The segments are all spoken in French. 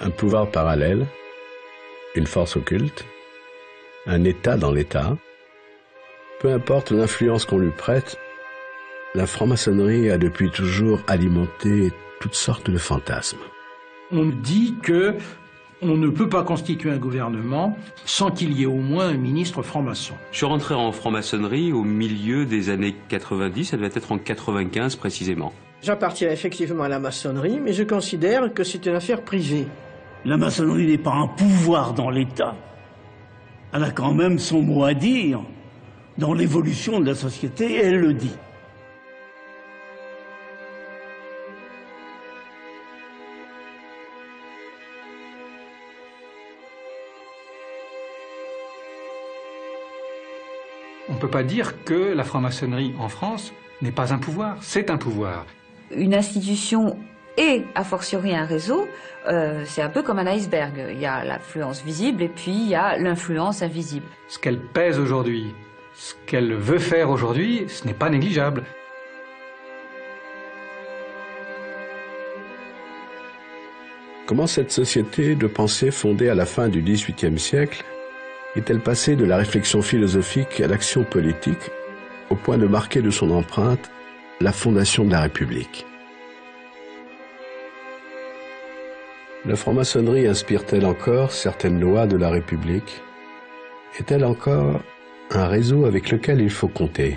un pouvoir parallèle, une force occulte, un État dans l'État. Peu importe l'influence qu'on lui prête, la franc-maçonnerie a depuis toujours alimenté toutes sortes de fantasmes. On dit que on ne peut pas constituer un gouvernement sans qu'il y ait au moins un ministre franc-maçon. Je suis rentré en franc-maçonnerie au milieu des années 90, ça devait être en 95 précisément. J'appartiens effectivement à la maçonnerie, mais je considère que c'est une affaire privée. La maçonnerie n'est pas un pouvoir dans l'État. Elle a quand même son mot à dire dans l'évolution de la société, et elle le dit. On ne peut pas dire que la franc-maçonnerie en France n'est pas un pouvoir, c'est un pouvoir. Une institution et, a fortiori, un réseau, c'est un peu comme un iceberg. Il y a l'influence visible et puis il y a l'influence invisible. Ce qu'elle pèse aujourd'hui, ce qu'elle veut faire aujourd'hui, ce n'est pas négligeable. Comment cette société de pensée fondée à la fin du XVIIIe siècle est-elle passée de la réflexion philosophique à l'action politique, au point de marquer de son empreinte la fondation de la République? La franc-maçonnerie inspire-t-elle encore certaines lois de la République? Est-elle encore un réseau avec lequel il faut compter?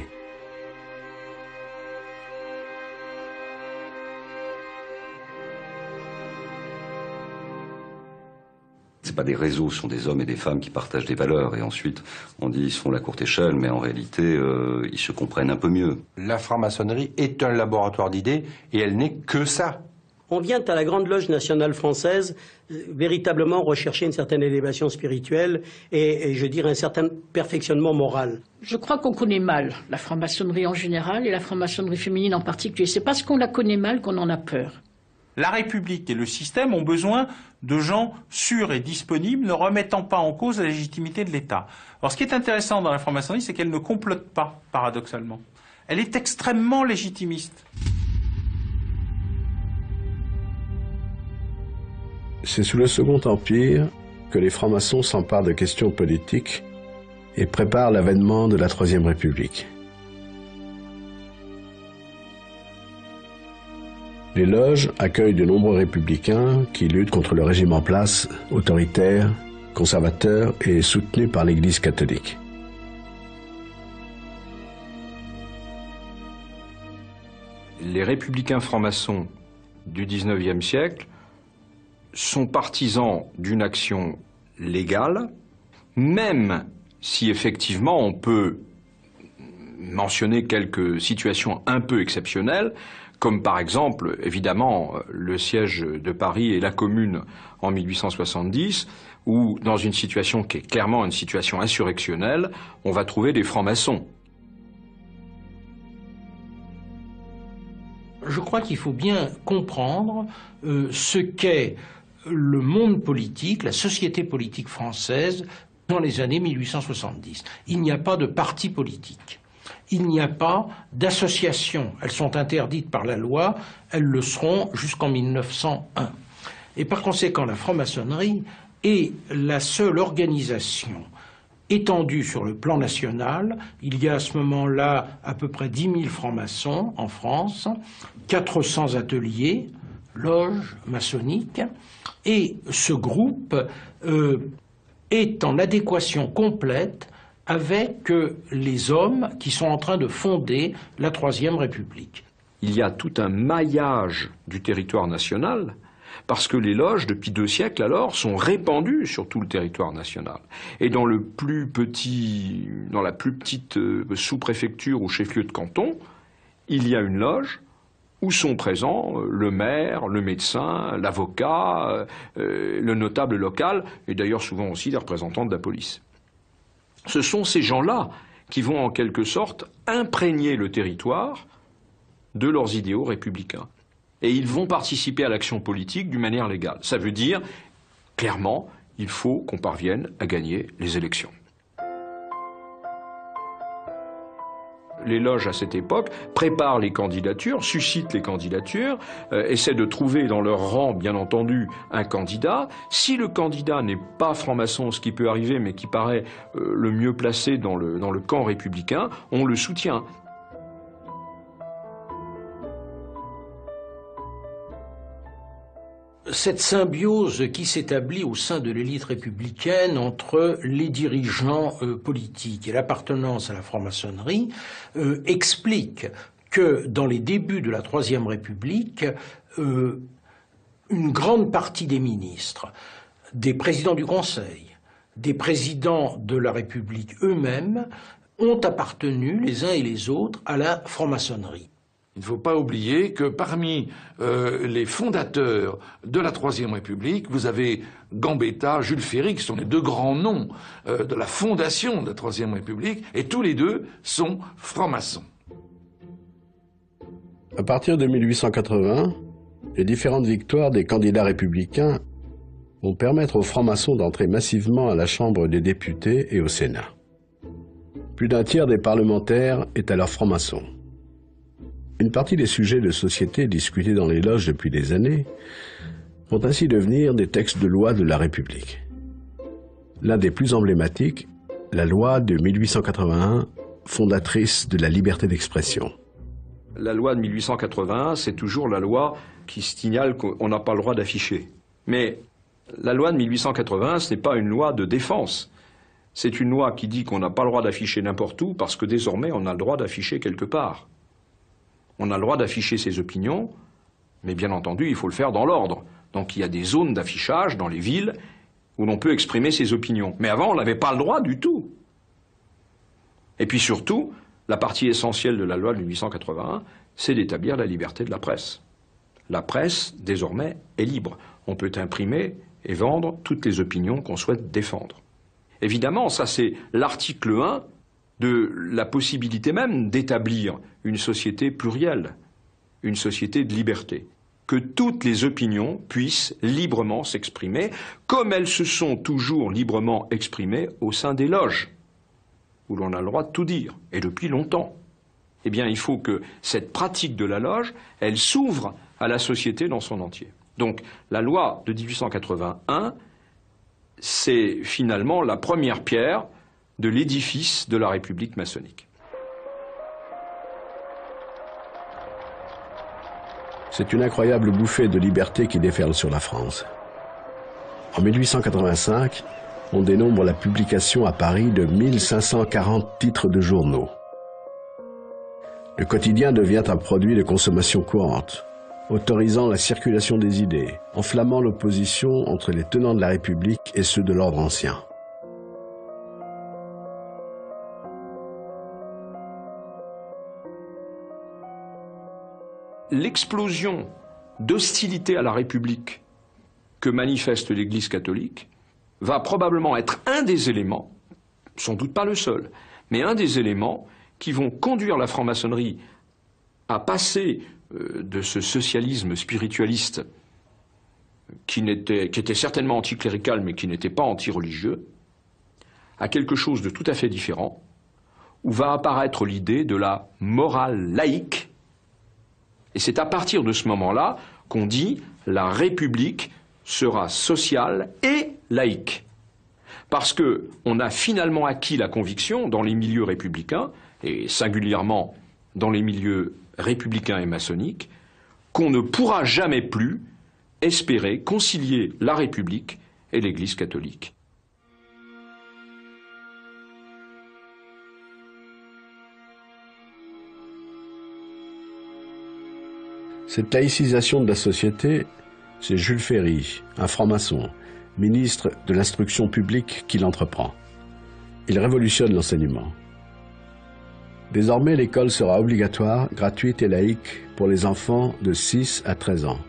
C'est pas des réseaux, ce sont des hommes et des femmes qui partagent des valeurs. Et ensuite, on dit ils se font la courte échelle, mais en réalité, ils se comprennent un peu mieux. La franc-maçonnerie est un laboratoire d'idées et elle n'est que ça. On vient à la Grande Loge nationale française véritablement rechercher une certaine élévation spirituelle et je dirais un certain perfectionnement moral. Je crois qu'on connaît mal la franc-maçonnerie en général et la franc-maçonnerie féminine en particulier. C'est parce qu'on la connaît mal qu'on en a peur. La République et le système ont besoin de gens sûrs et disponibles, ne remettant pas en cause la légitimité de l'État. Alors ce qui est intéressant dans la franc-maçonnerie, c'est qu'elle ne complote pas, paradoxalement. Elle est extrêmement légitimiste. C'est sous le Second Empire que les francs-maçons s'emparent de questions politiques et préparent l'avènement de la Troisième République. Les loges accueillent de nombreux républicains qui luttent contre le régime en place, autoritaire, conservateur et soutenu par l'Église catholique. Les républicains francs-maçons du XIXe siècle sont partisans d'une action légale, même si effectivement on peut mentionner quelques situations un peu exceptionnelles, comme par exemple, évidemment, le siège de Paris et la Commune en 1870, où, dans une situation qui est clairement une situation insurrectionnelle, on va trouver des francs-maçons. Je crois qu'il faut bien comprendre ce qu'est le monde politique, la société politique française dans les années 1870. Il n'y a pas de parti politique. Il n'y a pas d'associations. Elles sont interdites par la loi, elles le seront jusqu'en 1901. Et par conséquent, la franc-maçonnerie est la seule organisation étendue sur le plan national. Il y a à ce moment-là à peu près 10 000 francs-maçons en France, 400 ateliers, loges maçonniques, et ce groupe est en adéquation complète avec les hommes qui sont en train de fonder la Troisième République. Il y a tout un maillage du territoire national, parce que les loges, depuis 2 siècles alors, sont répandues sur tout le territoire national. Et dans la plus petite sous-préfecture ou chef-lieu de canton, il y a une loge où sont présents le maire, le médecin, l'avocat, le notable local, et d'ailleurs souvent aussi des représentants de la police. Ce sont ces gens-là qui vont en quelque sorte imprégner le territoire de leurs idéaux républicains. Et ils vont participer à l'action politique d'une manière légale. Ça veut dire, clairement, il faut qu'on parvienne à gagner les élections. les loges à cette époque préparent les candidatures, suscitent les candidatures, essaient de trouver dans leur rang, bien entendu, un candidat. Si le candidat n'est pas franc-maçon, ce qui peut arriver, mais qui paraît le mieux placé dans le camp républicain, on le soutient. Cette symbiose qui s'établit au sein de l'élite républicaine entre les dirigeants politiques et l'appartenance à la franc-maçonnerie explique que dans les débuts de la Troisième République, une grande partie des ministres, des présidents du Conseil, des présidents de la République eux-mêmes ont appartenu les uns et les autres à la franc-maçonnerie. Il ne faut pas oublier que parmi les fondateurs de la Troisième République, vous avez Gambetta, Jules Ferry, qui sont les deux grands noms de la fondation de la Troisième République, et tous les deux sont francs-maçons. À partir de 1880, les différentes victoires des candidats républicains vont permettre aux francs-maçons d'entrer massivement à la Chambre des députés et au Sénat. Plus d'un tiers des parlementaires est alors franc-maçon. Une partie des sujets de société discutés dans les loges depuis des années vont ainsi devenir des textes de loi de la République. L'un des plus emblématiques, la loi de 1881, fondatrice de la liberté d'expression. La loi de 1881, c'est toujours la loi qui signale qu'on n'a pas le droit d'afficher. Mais la loi de 1881, ce n'est pas une loi de défense. C'est une loi qui dit qu'on n'a pas le droit d'afficher n'importe où parce que désormais on a le droit d'afficher quelque part. On a le droit d'afficher ses opinions, mais bien entendu, il faut le faire dans l'ordre. Donc il y a des zones d'affichage dans les villes où l'on peut exprimer ses opinions. Mais avant, on n'avait pas le droit du tout. Et puis surtout, la partie essentielle de la loi de 1881, c'est d'établir la liberté de la presse. La presse, désormais, est libre. On peut imprimer et vendre toutes les opinions qu'on souhaite défendre. Évidemment, ça c'est l'article 1 de la possibilité même d'établir une société plurielle, une société de liberté, que toutes les opinions puissent librement s'exprimer, comme elles se sont toujours librement exprimées au sein des loges, où l'on a le droit de tout dire, et depuis longtemps. Eh bien, il faut que cette pratique de la loge, elle s'ouvre à la société dans son entier. Donc, la loi de 1881, c'est finalement la première pierre de l'édifice de la République maçonnique. C'est une incroyable bouffée de liberté qui déferle sur la France. En 1885, on dénombre la publication à Paris de 1540 titres de journaux. Le quotidien devient un produit de consommation courante, autorisant la circulation des idées, enflammant l'opposition entre les tenants de la République et ceux de l'ordre ancien. L'explosion d'hostilité à la République que manifeste l'Église catholique va probablement être un des éléments, sans doute pas le seul, mais un des éléments qui vont conduire la franc-maçonnerie à passer de ce socialisme spiritualiste qui était certainement anticlérical mais qui n'était pas anti-religieux, à quelque chose de tout à fait différent, où va apparaître l'idée de la morale laïque. Et c'est à partir de ce moment-là qu'on dit la République sera sociale et laïque. Parce qu'on a finalement acquis la conviction dans les milieux républicains, et singulièrement dans les milieux républicains et maçonniques, qu'on ne pourra jamais plus espérer concilier la République et l'Église catholique. Cette laïcisation de la société, c'est Jules Ferry, un franc-maçon, ministre de l'Instruction publique, qui l'entreprend. Il révolutionne l'enseignement. Désormais, l'école sera obligatoire, gratuite et laïque pour les enfants de 6 à 13 ans.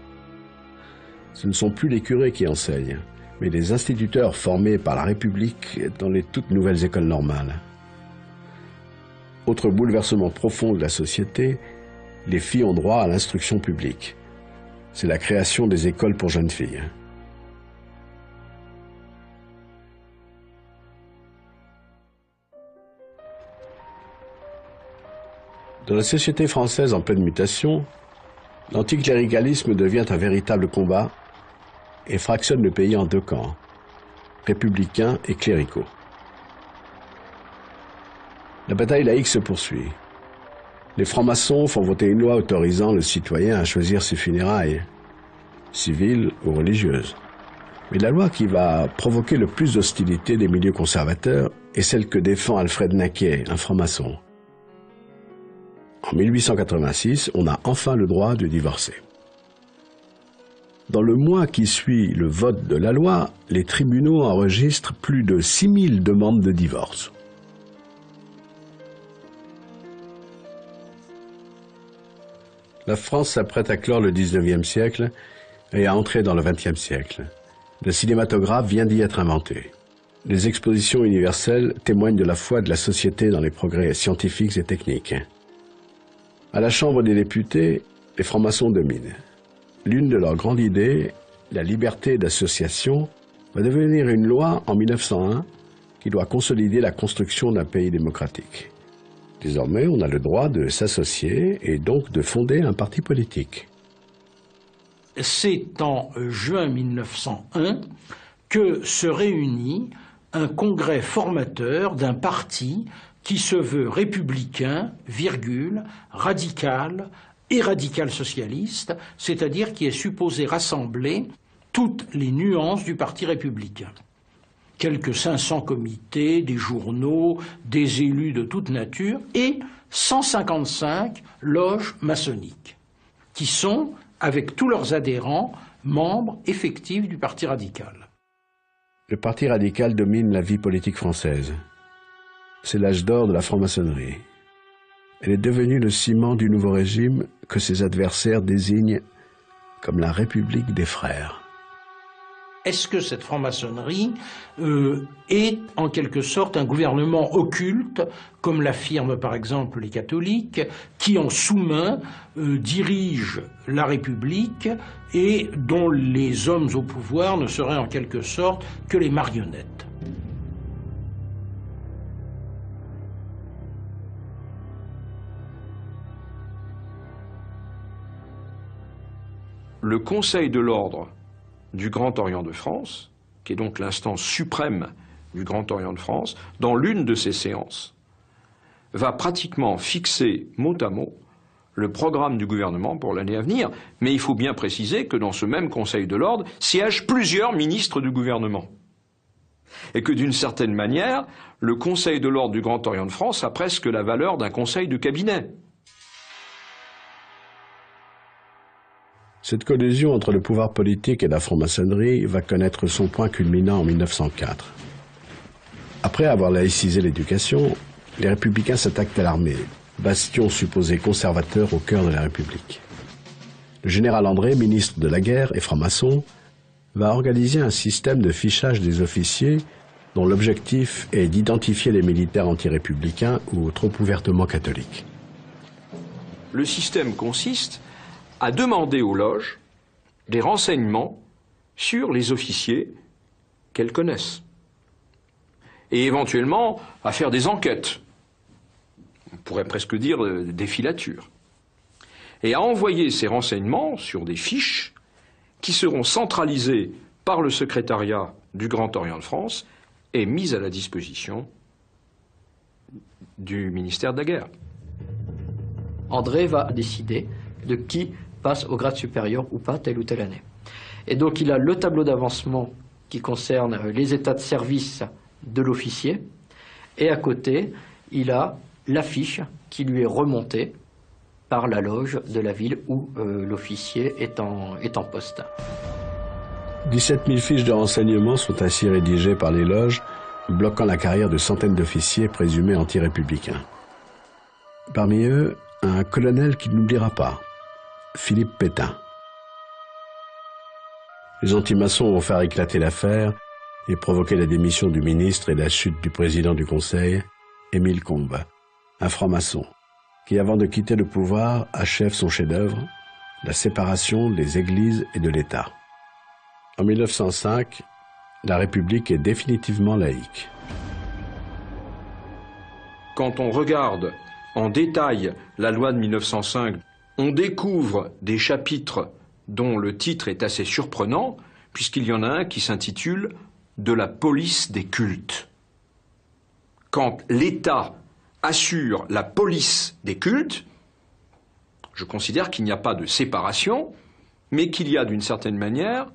Ce ne sont plus les curés qui enseignent, mais les instituteurs formés par la République dans les toutes nouvelles écoles normales. Autre bouleversement profond de la société, les filles ont droit à l'instruction publique. C'est la création des écoles pour jeunes filles. Dans la société française en pleine mutation, l'anticléricalisme devient un véritable combat et fractionne le pays en deux camps, républicains et cléricaux. La bataille laïque se poursuit. Les francs-maçons font voter une loi autorisant le citoyen à choisir ses funérailles, civiles ou religieuses. Mais la loi qui va provoquer le plus d'hostilité des milieux conservateurs est celle que défend Alfred Naquet, un franc-maçon. En 1886, on a enfin le droit de divorcer. Dans le mois qui suit le vote de la loi, les tribunaux enregistrent plus de 6000 demandes de divorce. La France s'apprête à clore le 19e siècle et à entrer dans le 20e siècle. Le cinématographe vient d'y être inventé. Les expositions universelles témoignent de la foi de la société dans les progrès scientifiques et techniques. À la Chambre des députés, les francs-maçons dominent. L'une de leurs grandes idées, la liberté d'association, va devenir une loi en 1901 qui doit consolider la construction d'un pays démocratique. Désormais, on a le droit de s'associer et donc de fonder un parti politique. C'est en juin 1901 que se réunit un congrès formateur d'un parti qui se veut républicain, radical et radical-socialiste, c'est-à-dire qui est supposé rassembler toutes les nuances du parti républicain. Quelques 500 comités, des journaux, des élus de toute nature et 155 loges maçonniques, qui sont, avec tous leurs adhérents, membres effectifs du Parti radical. Le Parti radical domine la vie politique française. C'est l'âge d'or de la franc-maçonnerie. Elle est devenue le ciment du nouveau régime que ses adversaires désignent comme la République des frères. Est-ce que cette franc-maçonnerie est en quelque sorte un gouvernement occulte, comme l'affirment par exemple les catholiques, qui en sous-main dirigent la République et dont les hommes au pouvoir ne seraient en quelque sorte que les marionnettes? Le Conseil de l'Ordre du Grand Orient de France, qui est donc l'instance suprême du Grand Orient de France, dans l'une de ses séances, va pratiquement fixer mot à mot le programme du gouvernement pour l'année à venir. Mais il faut bien préciser que dans ce même Conseil de l'Ordre siègent plusieurs ministres du gouvernement. Et que d'une certaine manière, le Conseil de l'Ordre du Grand Orient de France a presque la valeur d'un conseil de cabinet. Cette collusion entre le pouvoir politique et la franc-maçonnerie va connaître son point culminant en 1904. Après avoir laïcisé l'éducation, les républicains s'attaquent à l'armée, bastion supposé conservateur au cœur de la République. Le général André, ministre de la guerre et franc-maçon, va organiser un système de fichage des officiers dont l'objectif est d'identifier les militaires anti-républicains ou trop ouvertement catholiques. Le système consiste à demander aux loges des renseignements sur les officiers qu'elles connaissent. Et éventuellement à faire des enquêtes, on pourrait presque dire des filatures. Et à envoyer ces renseignements sur des fiches qui seront centralisées par le secrétariat du Grand Orient de France et mises à la disposition du ministère de la Guerre. André va décider de qui passe au grade supérieur ou pas telle ou telle année. Et donc il a le tableau d'avancement qui concerne les états de service de l'officier et à côté il a la fiche qui lui est remontée par la loge de la ville où l'officier est en poste. 17 000 fiches de renseignements sont ainsi rédigées par les loges, bloquant la carrière de centaines d'officiers présumés anti-républicains. Parmi eux, un colonel qui n'oubliera pas, Philippe Pétain. Les anti-maçons vont faire éclater l'affaire et provoquer la démission du ministre et la chute du président du Conseil, Émile Combes, un franc-maçon, qui avant de quitter le pouvoir achève son chef-d'œuvre, la séparation des églises et de l'État. En 1905, la République est définitivement laïque. Quand on regarde en détail la loi de 1905, on découvre des chapitres dont le titre est assez surprenant, puisqu'il y en a un qui s'intitule « De la police des cultes ». Quand l'État assure la police des cultes, je considère qu'il n'y a pas de séparation, mais qu'il y a d'une certaine manière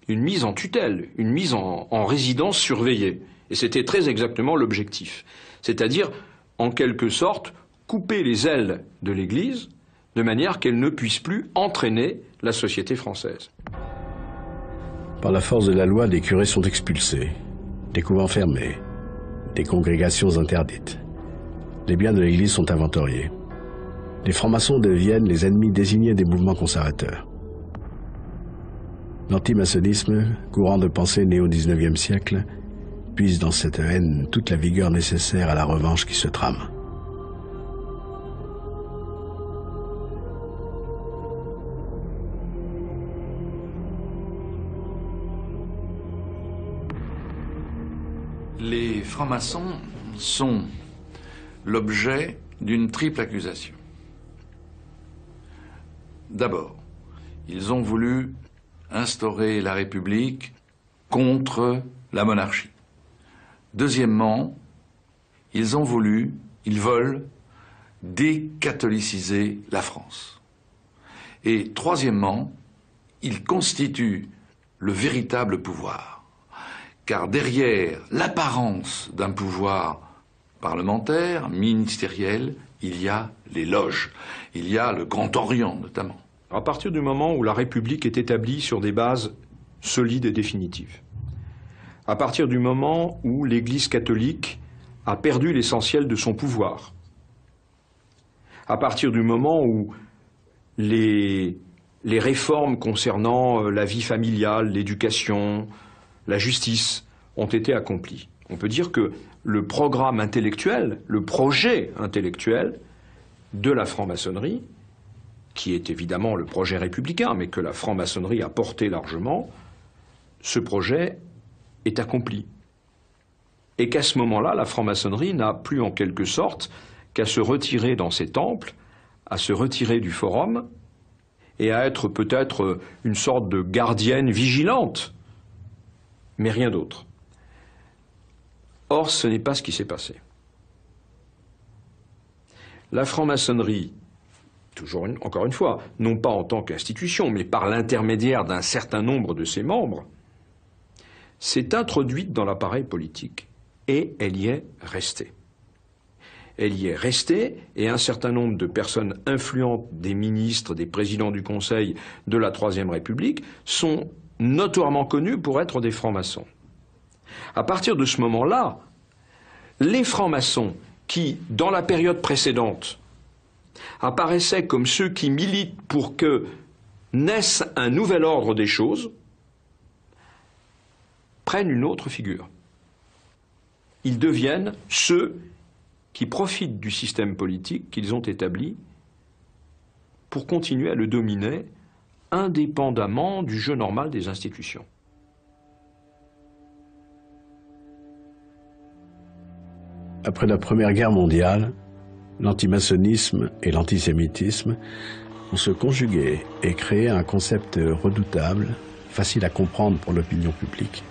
une mise en tutelle, une mise en résidence surveillée. Et c'était très exactement l'objectif. C'est-à-dire, en quelque sorte, couper les ailes de l'Église de manière qu'elle ne puisse plus entraîner la société française. Par la force de la loi, des curés sont expulsés, des couvents fermés, des congrégations interdites. Les biens de l'Église sont inventoriés. Les francs-maçons deviennent les ennemis désignés des mouvements conservateurs. L'antimaçonnisme, courant de pensée né au XIXe siècle, puise dans cette haine toute la vigueur nécessaire à la revanche qui se trame. Les francs-maçons sont l'objet d'une triple accusation. D'abord, ils ont voulu instaurer la République contre la monarchie. Deuxièmement, ils veulent décatholiciser la France. Et troisièmement, ils constituent le véritable pouvoir. Car derrière l'apparence d'un pouvoir parlementaire, ministériel, il y a les loges, il y a le Grand Orient notamment. À partir du moment où la République est établie sur des bases solides et définitives, à partir du moment où l'Église catholique a perdu l'essentiel de son pouvoir, à partir du moment où les réformes concernant la vie familiale, l'éducation, la justice ont été accomplies, on peut dire que le programme intellectuel, le projet intellectuel de la franc-maçonnerie, qui est évidemment le projet républicain, mais que la franc-maçonnerie a porté largement, ce projet est accompli. Et qu'à ce moment-là, la franc-maçonnerie n'a plus en quelque sorte qu'à se retirer dans ses temples, à se retirer du forum, et à être peut-être une sorte de gardienne vigilante, mais rien d'autre. Or, ce n'est pas ce qui s'est passé. La franc-maçonnerie, encore une fois, non pas en tant qu'institution, mais par l'intermédiaire d'un certain nombre de ses membres, s'est introduite dans l'appareil politique. Et elle y est restée. Elle y est restée, et un certain nombre de personnes influentes, des ministres, des présidents du Conseil de la Troisième République, sont notoirement connus pour être des francs-maçons. À partir de ce moment-là, les francs-maçons qui, dans la période précédente, apparaissaient comme ceux qui militent pour que naisse un nouvel ordre des choses, prennent une autre figure. Ils deviennent ceux qui profitent du système politique qu'ils ont établi pour continuer à le dominer indépendamment du jeu normal des institutions. Après la Première Guerre mondiale, l'antimaçonnisme et l'antisémitisme ont se conjugué et créé un concept redoutable, facile à comprendre pour l'opinion publique,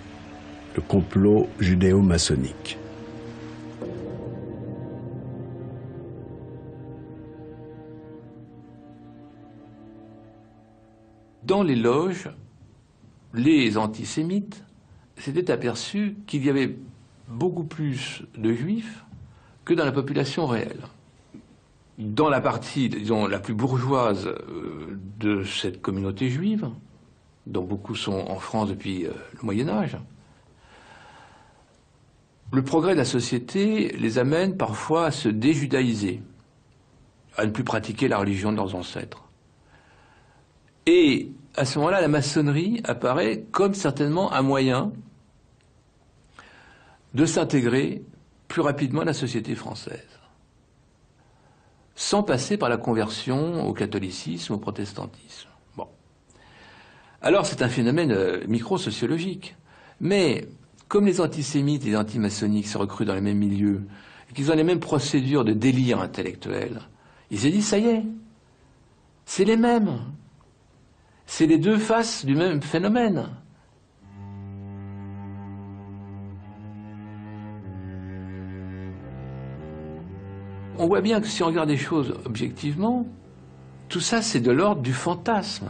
le complot judéo-maçonnique. Dans les loges, les antisémites s'étaient aperçus qu'il y avait beaucoup plus de juifs que dans la population réelle. Dans la partie, disons, la plus bourgeoise de cette communauté juive, dont beaucoup sont en France depuis le Moyen-Âge, le progrès de la société les amène parfois à se déjudaïser, à ne plus pratiquer la religion de leurs ancêtres. Et à ce moment-là, la maçonnerie apparaît comme certainement un moyen de s'intégrer plus rapidement à la société française, sans passer par la conversion au catholicisme, au protestantisme. Bon. Alors c'est un phénomène micro-sociologique, mais comme les antisémites et les antimaçonniques se recrutent dans les mêmes milieux qu'ils ont les mêmes procédures de délire intellectuel, ils se disent, ça y est, c'est les mêmes. C'est les deux faces du même phénomène. On voit bien que si on regarde les choses objectivement, tout ça c'est de l'ordre du fantasme.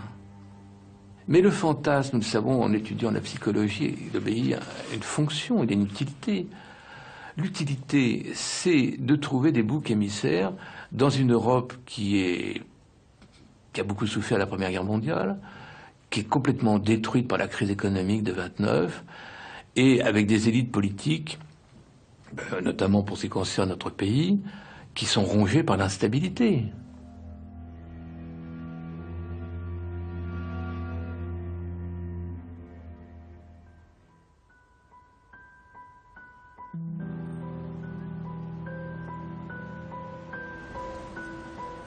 Mais le fantasme, nous le savons en étudiant la psychologie, il obéit à une fonction, il a une utilité. L'utilité, c'est de trouver des boucs émissaires dans une Europe qui a beaucoup souffert de la Première Guerre mondiale, qui est complètement détruite par la crise économique de 29, et avec des élites politiques, notamment pour ce qui concerne notre pays, qui sont rongées par l'instabilité.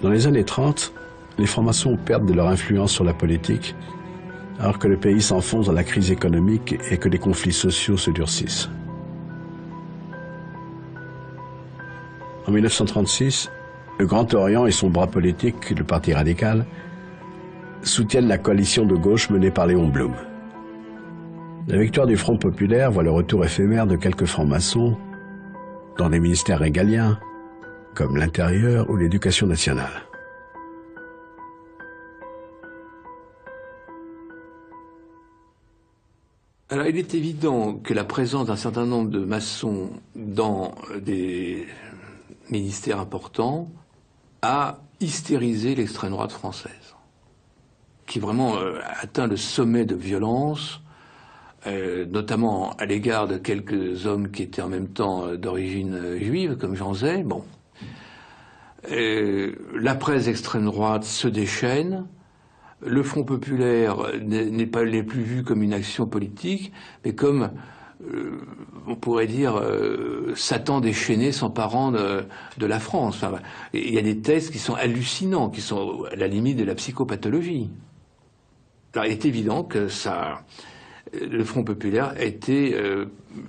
Dans les années 30, les francs-maçons perdent de leur influence sur la politique, alors que le pays s'enfonce dans la crise économique et que les conflits sociaux se durcissent. En 1936, le Grand Orient et son bras politique, le Parti radical, soutiennent la coalition de gauche menée par Léon Blum. La victoire du Front populaire voit le retour éphémère de quelques francs-maçons dans des ministères régaliens, comme l'Intérieur ou l'Éducation nationale. Alors, il est évident que la présence d'un certain nombre de maçons dans des ministères importants a hystérisé l'extrême droite française, qui vraiment atteint le sommet de violence, notamment à l'égard de quelques hommes qui étaient en même temps d'origine juive, comme Jean Zay. Bon. La presse extrême droite se déchaîne. Le Front populaire n'est plus vu comme une action politique, mais comme, on pourrait dire, Satan déchaîné s'emparant de la France. Enfin, il y a des textes qui sont hallucinants, qui sont à la limite de la psychopathologie. Alors, il est évident que le Front populaire était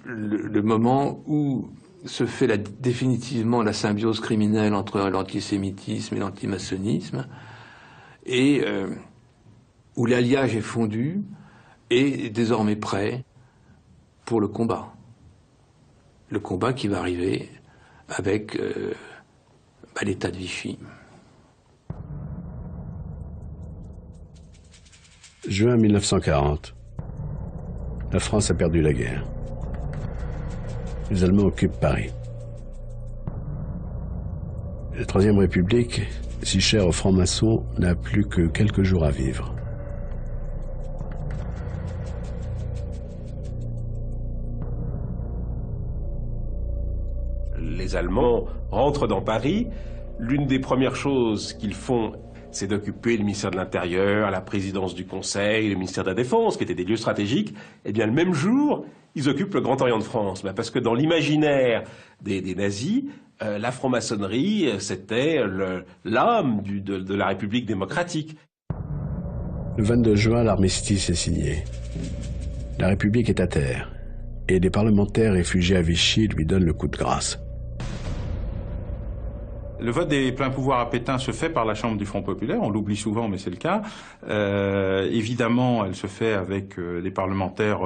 le moment où se fait définitivement la symbiose criminelle entre l'antisémitisme et l'antimaçonnisme, et où l'alliage est fondu et désormais prêt pour le combat. Le combat qui va arriver avec l'État de Vichy. Juin 1940. La France a perdu la guerre. Les Allemands occupent Paris. La Troisième République, si chère aux francs-maçons, n'a plus que quelques jours à vivre. Les Allemands rentrent dans Paris. L'une des premières choses qu'ils font, c'est d'occuper le ministère de l'Intérieur, la présidence du Conseil, le ministère de la Défense, qui étaient des lieux stratégiques. Et bien, le même jour, ils occupent le Grand Orient de France. Parce que dans l'imaginaire des nazis, la franc-maçonnerie, c'était l'âme de la République démocratique. Le 22 juin, l'armistice est signé. La République est à terre. Et des parlementaires réfugiés à Vichy lui donnent le coup de grâce. Le vote des pleins pouvoirs à Pétain se fait par la Chambre du Front populaire, on l'oublie souvent mais c'est le cas. Évidemment, elle se fait avec des parlementaires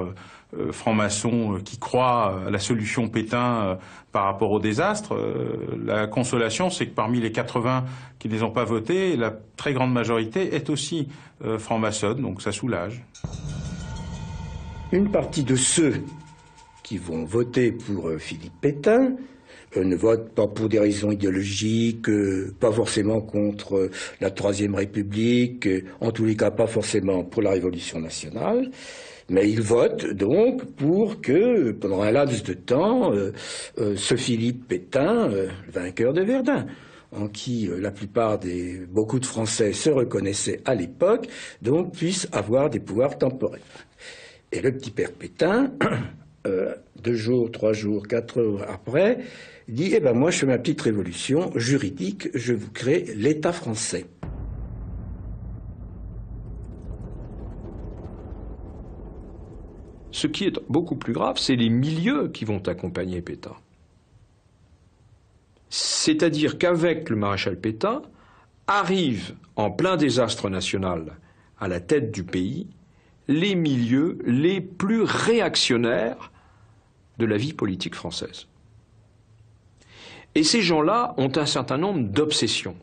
francs-maçons qui croient à la solution Pétain par rapport au désastre. La consolation, c'est que parmi les 80 qui ne les ont pas votés, la très grande majorité est aussi franc-maçonne, donc ça soulage. Une partie de ceux qui vont voter pour Philippe Pétain ne votent pas pour des raisons idéologiques, pas forcément contre la Troisième République, en tous les cas pas forcément pour la Révolution nationale, mais ils votent donc pour que, pendant un laps de temps, ce Philippe Pétain, vainqueur de Verdun, en qui beaucoup de Français se reconnaissaient à l'époque, donc puisse avoir des pouvoirs temporaires. Et le petit père Pétain, 2 jours, 3 jours, 4 heures après, dit « Eh ben moi, je fais ma petite révolution juridique, je vous crée l'État français. » Ce qui est beaucoup plus grave, c'est les milieux qui vont accompagner Pétain. C'est-à-dire qu'avec le maréchal Pétain, arrivent en plein désastre national à la tête du pays les milieux les plus réactionnaires de la vie politique française. Et ces gens-là ont un certain nombre d'obsessions.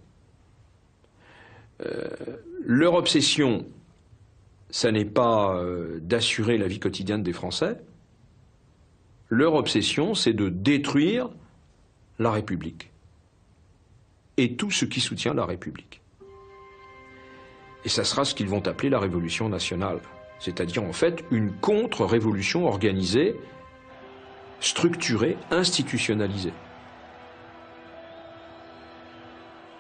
Leur obsession, ça n'est pas d'assurer la vie quotidienne des Français. Leur obsession, c'est de détruire la République et tout ce qui soutient la République. Et ça sera ce qu'ils vont appeler la Révolution nationale, c'est-à-dire en fait une contre-révolution organisée, structurée, institutionnalisée.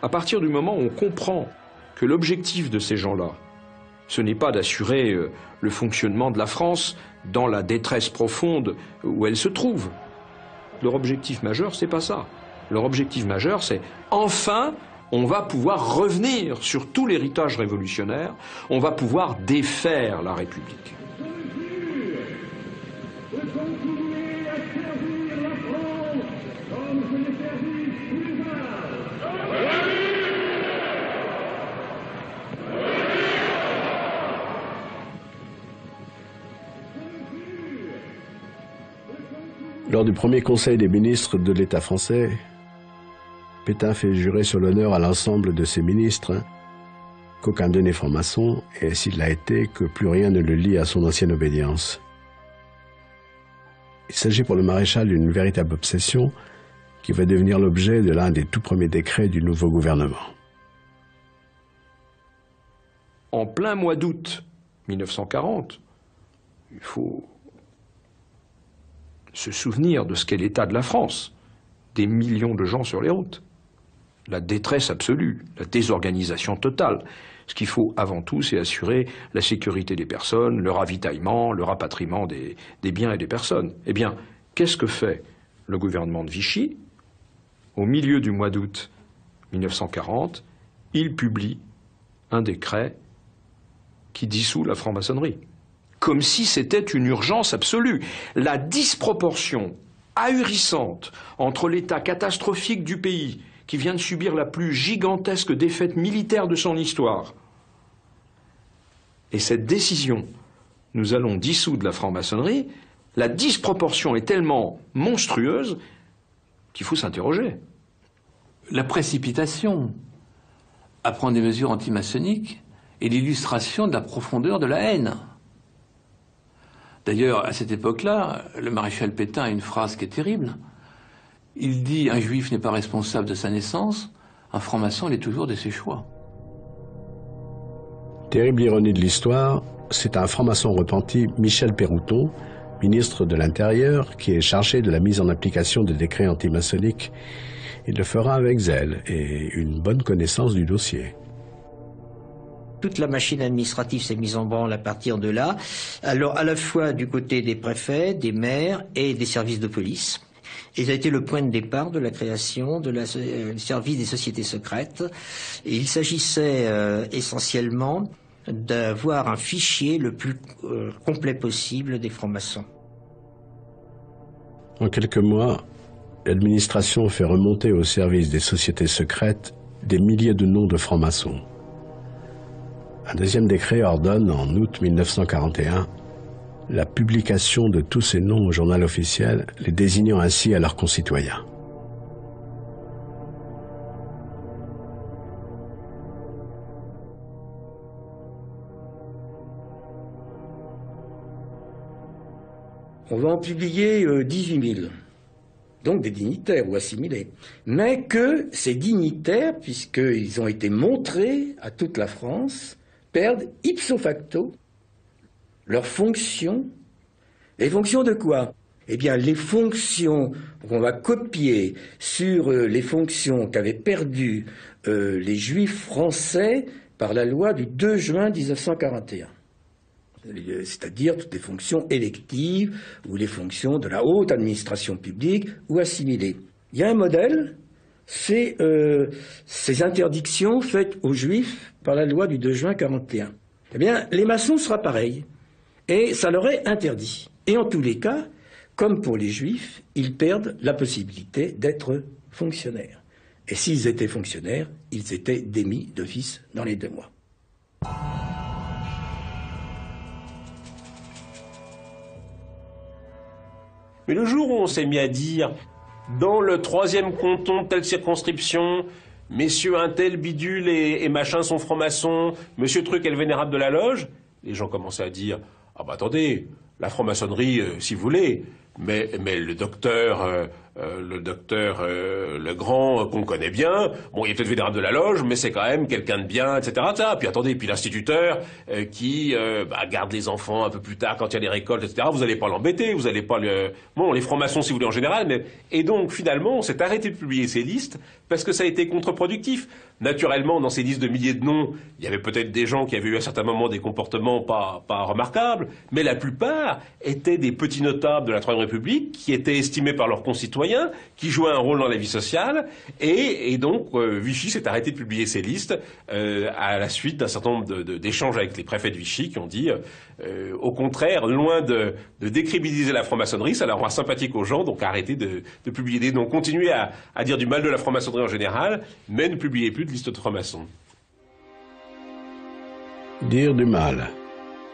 À partir du moment où on comprend que l'objectif de ces gens-là, ce n'est pas d'assurer le fonctionnement de la France dans la détresse profonde où elle se trouve. Leur objectif majeur, c'est pas ça. Leur objectif majeur, c'est enfin, on va pouvoir revenir sur tout l'héritage révolutionnaire, on va pouvoir défaire la République. Lors du premier conseil des ministres de l'État français, Pétain fait jurer sur l'honneur à l'ensemble de ses ministres qu'aucun d'eux n'est franc-maçon et s'il l'a été, que plus rien ne le lie à son ancienne obédience. Il s'agit pour le maréchal d'une véritable obsession qui va devenir l'objet de l'un des tout premiers décrets du nouveau gouvernement. En plein mois d'août 1940, il faut se souvenir de ce qu'est l'état de la France, des millions de gens sur les routes, la détresse absolue, la désorganisation totale. Ce qu'il faut avant tout, c'est assurer la sécurité des personnes, le ravitaillement, le rapatriement des biens et des personnes. Eh bien, qu'est-ce que fait le gouvernement de Vichy? Au milieu du mois d'août 1940, il publie un décret qui dissout la franc-maçonnerie. Comme si c'était une urgence absolue. La disproportion ahurissante entre l'état catastrophique du pays, qui vient de subir la plus gigantesque défaite militaire de son histoire, et cette décision, nous allons dissoudre la franc-maçonnerie, la disproportion est tellement monstrueuse qu'il faut s'interroger. La précipitation à prendre des mesures antimaçonniques est l'illustration de la profondeur de la haine. D'ailleurs, à cette époque-là, le maréchal Pétain a une phrase qui est terrible. Il dit « Un juif n'est pas responsable de sa naissance, un franc-maçon l'est toujours de ses choix ». Terrible ironie de l'histoire, c'est un franc-maçon repenti, Michel Pérouton, ministre de l'Intérieur, qui est chargé de la mise en application des décrets antimaçonniques. Il le fera avec zèle et une bonne connaissance du dossier. Toute la machine administrative s'est mise en branle à partir de là, alors à la fois du côté des préfets, des maires et des services de police. Et ça a été le point de départ de la création du service des sociétés secrètes. Et il s'agissait essentiellement d'avoir un fichier le plus complet possible des francs-maçons. En quelques mois, l'administration fait remonter au service des sociétés secrètes des milliers de noms de francs-maçons. Un deuxième décret ordonne, en août 1941, la publication de tous ces noms au journal officiel, les désignant ainsi à leurs concitoyens. On va en publier 18 000, donc des dignitaires ou assimilés. Mais que ces dignitaires, puisqu'ils ont été montrés à toute la France, perdent ipso facto leurs fonctions. Les fonctions de quoi? Eh bien, les fonctions qu'on va copier sur les fonctions qu'avaient perdues les Juifs français par la loi du 2 juin 1941. C'est-à-dire toutes les fonctions électives ou les fonctions de la haute administration publique ou assimilées. Il y a un modèle, c'est ces interdictions faites aux Juifs par la loi du 2 juin 1941. Eh bien, les maçons sera pareil. Et ça leur est interdit. Et en tous les cas, comme pour les Juifs, ils perdent la possibilité d'être fonctionnaires. Et s'ils étaient fonctionnaires, ils étaient démis d'office dans les 2 mois. Mais le jour où on s'est mis à dire, dans le 3e canton de telle circonscription, messieurs un tel bidule et machin sont francs-maçons, monsieur truc est le vénérable de la loge, les gens commençaient à dire, ah bah attendez, la franc-maçonnerie, si vous voulez, mais le docteur Legrand, qu'on connaît bien, bon, il est peut-être vénérable de la loge, mais c'est quand même quelqu'un de bien, etc. Puis attendez, puis l'instituteur qui garde les enfants un peu plus tard quand il y a les récoltes, etc. Vous n'allez pas l'embêter, vous n'allez pas le... Bon, les francs-maçons, si vous voulez, en général, mais... Et donc, finalement, on s'est arrêté de publier ces listes parce que ça a été contre-productif. Naturellement, dans ces listes de milliers de noms, il y avait peut-être des gens qui avaient eu à certains moments des comportements pas remarquables, mais la plupart étaient des petits notables de la Troisième République qui étaient estimés par leurs concitoyens, qui jouaient un rôle dans la vie sociale, et donc Vichy s'est arrêté de publier ces listes à la suite d'un certain nombre d'échanges avec les préfets de Vichy qui ont dit, au contraire, loin de décrédibiliser la franc-maçonnerie, ça leur rend sympathique aux gens, donc arrêtez de publier des noms, continuez à dire du mal de la franc-maçonnerie en général, mais ne publiez plus de liste de francs-maçons. Dire du mal,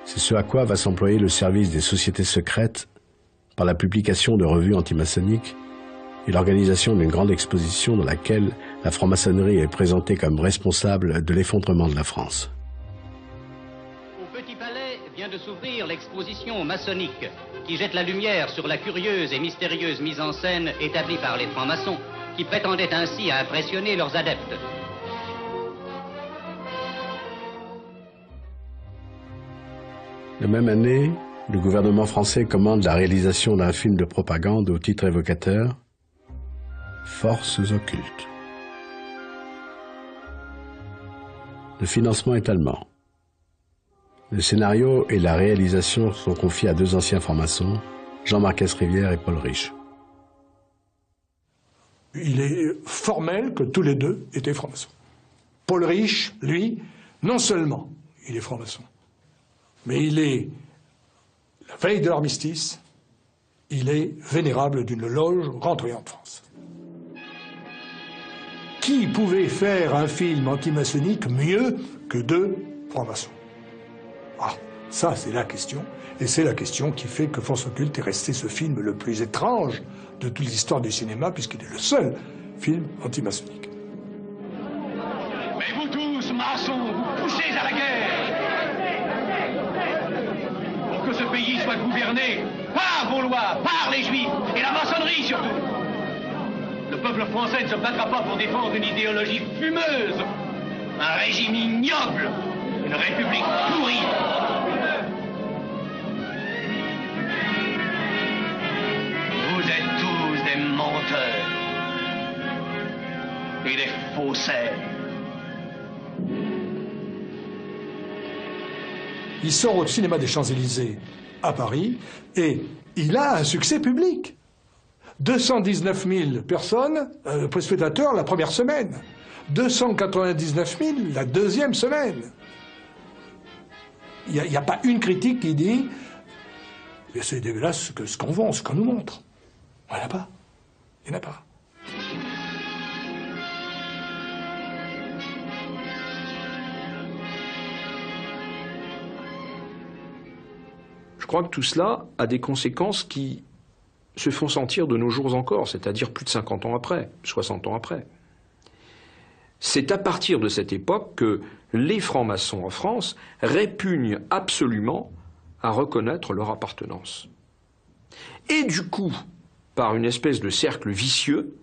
c'est ce à quoi va s'employer le service des sociétés secrètes par la publication de revues antimaçonniques et l'organisation d'une grande exposition dans laquelle la franc-maçonnerie est présentée comme responsable de l'effondrement de la France. Au Petit Palais vient de s'ouvrir l'exposition maçonnique qui jette la lumière sur la curieuse et mystérieuse mise en scène établie par les francs-maçons qui prétendaient ainsi à impressionner leurs adeptes. La même année, le gouvernement français commande la réalisation d'un film de propagande au titre évocateur « Forces occultes ». Le financement est allemand. Le scénario et la réalisation sont confiés à 2 anciens francs-maçons, Jean-Marc Rivière et Paul Riche. Il est formel que tous les 2 étaient francs-maçons. Paul Riche, lui, non seulement il est franc-maçon, mais il est, la veille de l'armistice, il est vénérable d'une loge Grand Orient de France. Qui pouvait faire un film antimaçonnique mieux que 2 francs-maçons? Ah, ça c'est la question, et c'est la question qui fait que Forces occultes est resté ce film le plus étrange de toute l'histoire du cinéma, puisqu'il est le seul film antimaçonnique. Mais vous tous, maçons, vous poussez à la guerre pour que ce pays soit gouverné par vos lois, par les Juifs, et la maçonnerie surtout. Le peuple français ne se battra pas pour défendre une idéologie fumeuse, un régime ignoble, une république pourrie. Vous êtes tous des menteurs et des faussaires. Il sort au cinéma des Champs-Élysées à Paris et il a un succès public. 219 000 personnes, spectateurs la première semaine. 299 000 la deuxième semaine. Il n'y a pas une critique qui dit « c'est dégueulasse ce qu'on vend, ce qu'on nous montre ». Il n'y en a pas. Il n'y en a pas. Je crois que tout cela a des conséquences qui se font sentir de nos jours encore, c'est-à-dire plus de 50 ans après, 60 ans après. C'est à partir de cette époque que les francs-maçons en France répugnent absolument à reconnaître leur appartenance. Et du coup, par une espèce de cercle vicieux,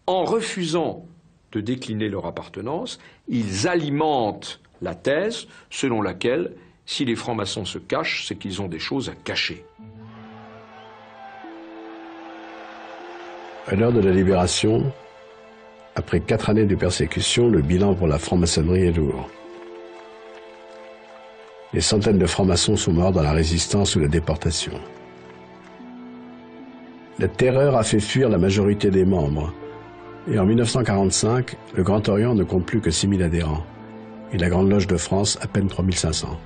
en refusant de décliner leur appartenance, ils alimentent la thèse selon laquelle si les francs-maçons se cachent, c'est qu'ils ont des choses à cacher. À l'heure de la Libération, après 4 années de persécution, le bilan pour la franc-maçonnerie est lourd. Des centaines de francs-maçons sont morts dans la résistance ou la déportation. La terreur a fait fuir la majorité des membres. Et en 1945, le Grand Orient ne compte plus que 6 000 adhérents. Et la Grande Loge de France, à peine 3 500.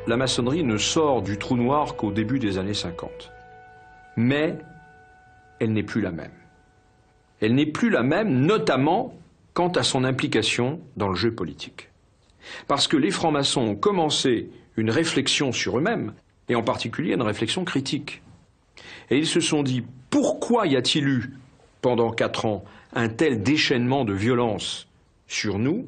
La maçonnerie ne sort du trou noir qu'au début des années 50. mais elle n'est plus la même. Elle n'est plus la même, notamment quant à son implication dans le jeu politique. Parce que les francs-maçons ont commencé une réflexion sur eux-mêmes, et en particulier une réflexion critique. Et ils se sont dit, pourquoi y a-t-il eu, pendant 4 ans, un tel déchaînement de violence sur nous?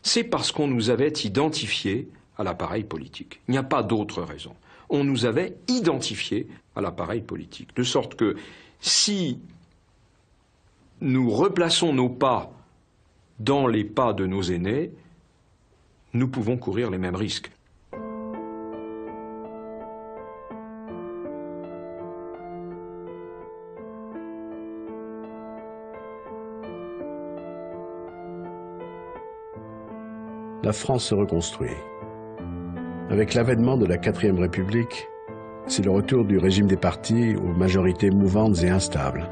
C'est parce qu'on nous avait identifiés à l'appareil politique. Il n'y a pas d'autre raison. On nous avait identifiés à l'appareil politique. De sorte que si nous replaçons nos pas dans les pas de nos aînés, nous pouvons courir les mêmes risques. La France se reconstruit. Avec l'avènement de la 4e République, c'est le retour du régime des partis aux majorités mouvantes et instables.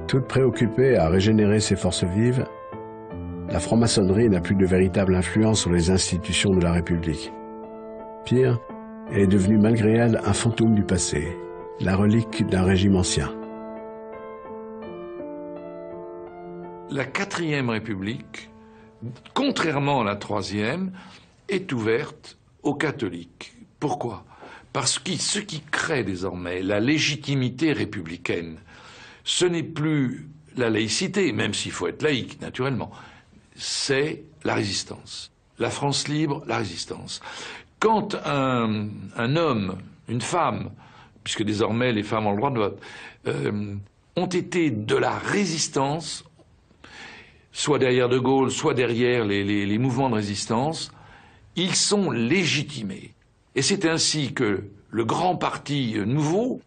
Toute préoccupée à régénérer ses forces vives, la franc-maçonnerie n'a plus de véritable influence sur les institutions de la République. Pire, elle est devenue malgré elle un fantôme du passé, la relique d'un régime ancien. La 4e République, contrairement à la 3e, est ouverte aux catholiques. Pourquoi? Parce que ce qui crée désormais la légitimité républicaine, ce n'est plus la laïcité, même s'il faut être laïque, naturellement, c'est la résistance. La France libre, la résistance. Quand un homme, une femme, puisque désormais les femmes ont le droit de vote, ont été de la résistance, soit derrière De Gaulle, soit derrière les mouvements de résistance, ils sont légitimés. Et c'est ainsi que le grand parti nouveau,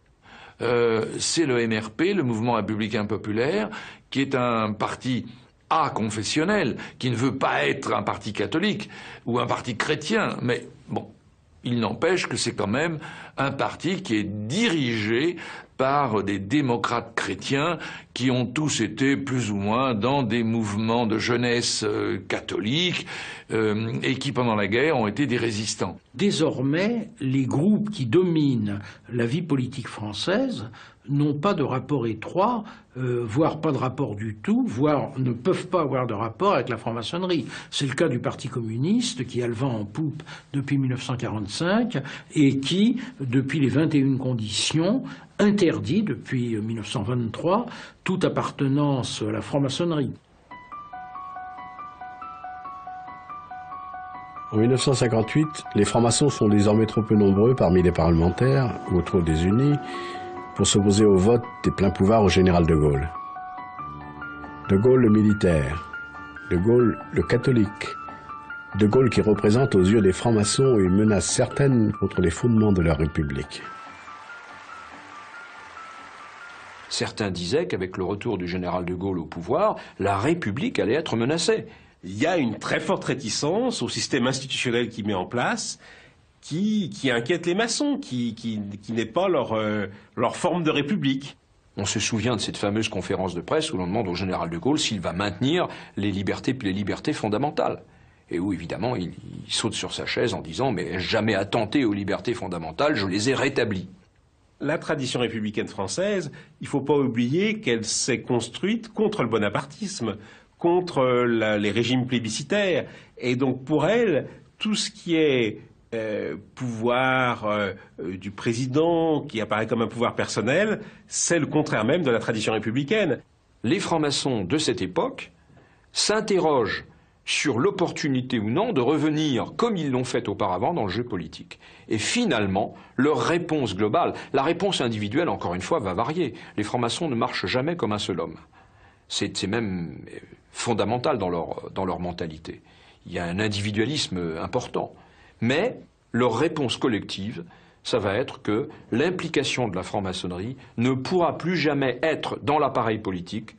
c'est le MRP, le Mouvement républicain populaire, qui est un parti confessionnel, qui ne veut pas être un parti catholique ou un parti chrétien, mais bon, il n'empêche que c'est quand même un parti qui est dirigé par des démocrates chrétiens qui ont tous été plus ou moins dans des mouvements de jeunesse catholiques et qui pendant la guerre ont été des résistants. Désormais, les groupes qui dominent la vie politique française n'ont pas de rapport étroit, voire pas de rapport du tout, voire ne peuvent pas avoir de rapport avec la franc-maçonnerie. C'est le cas du Parti communiste qui a le vent en poupe depuis 1945 et qui, depuis les 21 conditions, interdit depuis 1923 toute appartenance à la franc-maçonnerie. En 1958, les francs-maçons sont désormais trop peu nombreux parmi les parlementaires ou trop désunis pour s'opposer au vote des pleins pouvoirs au général de Gaulle. De Gaulle le militaire, de Gaulle le catholique, de Gaulle qui représente aux yeux des francs-maçons une menace certaine contre les fondements de leur République. Certains disaient qu'avec le retour du général de Gaulle au pouvoir, la République allait être menacée. Il y a une très forte réticence au système institutionnel qu'il met en place, qui inquiète les maçons, qui n'est pas leur forme de république. On se souvient de cette fameuse conférence de presse où l'on demande au général de Gaulle s'il va maintenir les libertés fondamentales. Et où, évidemment, il saute sur sa chaise en disant « Mais ai-je jamais attenté aux libertés fondamentales, je les ai rétablies ». La tradition républicaine française, il ne faut pas oublier qu'elle s'est construite contre le bonapartisme, contre les régimes plébiscitaires. Et donc pour elle, tout ce qui est pouvoir du président, qui apparaît comme un pouvoir personnel, c'est le contraire même de la tradition républicaine. Les francs-maçons de cette époque s'interrogent sur l'opportunité ou non de revenir, comme ils l'ont fait auparavant, dans le jeu politique. Et finalement, leur réponse globale, la réponse individuelle, encore une fois, va varier. Les francs-maçons ne marchent jamais comme un seul homme. C'est même fondamental dans leur mentalité. Il y a un individualisme important. Mais leur réponse collective, ça va être que l'implication de la franc-maçonnerie ne pourra plus jamais être dans l'appareil politique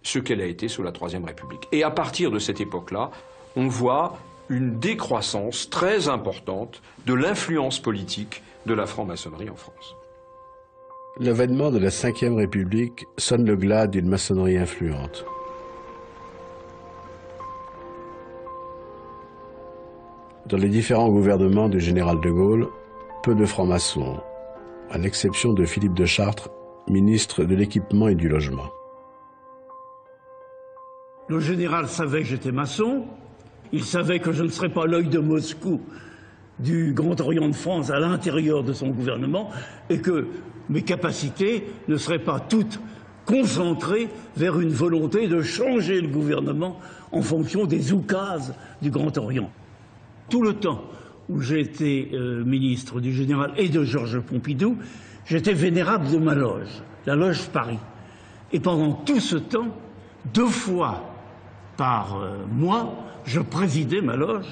ce qu'elle a été sous la Troisième République. Et à partir de cette époque-là, on voit une décroissance très importante de l'influence politique de la franc-maçonnerie en France. L'avènement de la Ve République sonne le glas d'une maçonnerie influente. Dans les différents gouvernements du général de Gaulle, peu de francs-maçons, à l'exception de Philippe de Chartres, ministre de l'Équipement et du Logement. Le général savait que j'étais maçon, il savait que je ne serais pas l'œil de Moscou du Grand Orient de France à l'intérieur de son gouvernement et que mes capacités ne seraient pas toutes concentrées vers une volonté de changer le gouvernement en fonction des oukases du Grand Orient. Tout le temps où j'ai été ministre du général et de Georges Pompidou, j'étais vénérable de ma loge, la loge Paris. Et pendant tout ce temps, 2 fois par mois, je présidais ma loge.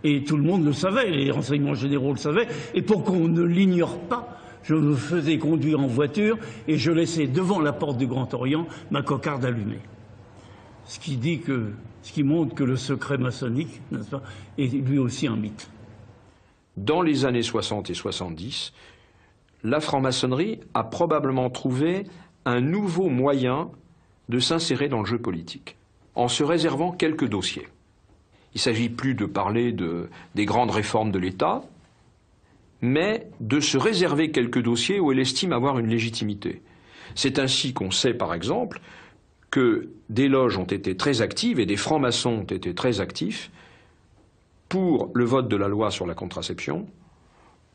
Et tout le monde le savait, les renseignements généraux le savaient. Et pour qu'on ne l'ignore pas, je me faisais conduire en voiture et je laissais devant la porte du Grand Orient ma cocarde allumée. Ce qui montre que le secret maçonnique, n'est-ce pas, est lui aussi un mythe. Dans les années 60 et 70, la franc-maçonnerie a probablement trouvé un nouveau moyen de s'insérer dans le jeu politique, en se réservant quelques dossiers. Il ne s'agit plus de parler des grandes réformes de l'État, mais de se réserver quelques dossiers où elle estime avoir une légitimité. C'est ainsi qu'on sait, par exemple, que des loges ont été très actives et des francs-maçons ont été très actifs pour le vote de la loi sur la contraception